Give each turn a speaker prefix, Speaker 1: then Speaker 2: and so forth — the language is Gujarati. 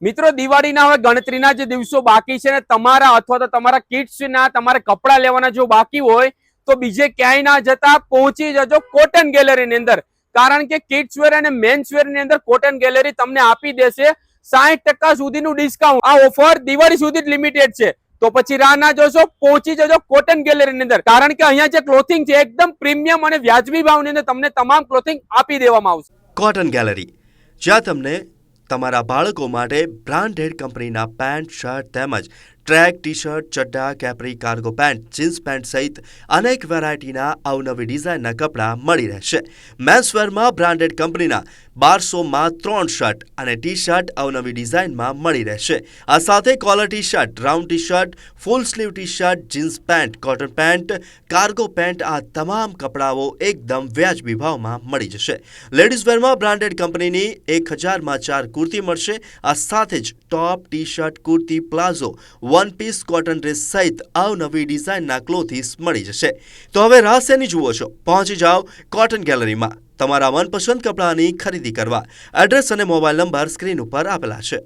Speaker 1: મિત્રો દિવાળીના હવે ગણતરીના જે દિવસો બાકી છે ને તમારા અથવા તો તમારા કિડ્સના તમારે કપડાં લેવાના જો બાકી હોય તો બીજે ક્યાંય ના જતા પહોંચી જજો કોટન ગેલેરીની અંદર, કારણ કે કિડ્સ વેર અને મેન્સ વેર ની અંદર કોટન ગેલેરી તમને આપી દેશે 60% સુધીનું ડિસ્કાઉન્ટ। આ ઓફર દિવાળી સુધી જ લિમિટેડ છે, તો પછી રાહ ના જોશો, પહોંચી જજો કોટન ગેલેરીની અંદર, કારણ કે અહીંયા જે ક્લોથિંગ છે એકદમ પ્રીમિયમ અને વ્યાજબી ભાવની અંદર તમને તમામ ક્લોથિંગ આપી દેવામાં આવશે।
Speaker 2: કોટન ગેલેરી, જ્યાં તમને તમારા બાળકો માટે બ્રાન્ડેડ કંપનીના પેન્ટ, શર્ટ તેમજ ટ્રેક, ટી શર્ટ, ચડ્ડા, capri, cargo pant, jeans pant સહિત અનેક વેરાયટીના અવનવી ડિઝાઇનના કપડાં મળી રહેશે। મેન્સવેરમાં બ્રાન્ડેડ કંપનીના 1200માં 3 શર્ટ અને ટી શર્ટ અવનવી ડિઝાઇનમાં મળી રહેશે। આ સાથે collar T shirt, round T shirt, full sleeve T shirt, jeans pant, cotton pant, cargo pant આ તમામ કપડાઓ એકદમ વ્યાજબી ભાવમાં મળી જશે। લેડીઝ વેરમાં બ્રાન્ડેડ કંપનીની 1000માં 4 કુર્તી મળશે। આ સાથે જ top, T shirt, kurti, palazzo, one piece, cotton dress સહિત અવનવી ડિઝાઇનના ક્લોથીસ મળી જશે। તો હવે રાહ શેની જુઓ છો? પહોંચી જાઓ કોટન ગેલેરીમાં તમારા મનપસંદ કપડાની ખરીદી કરવા। એડ્રેસ અને મોબાઈલ નંબર સ્ક્રીન ઉપર આપેલા છે।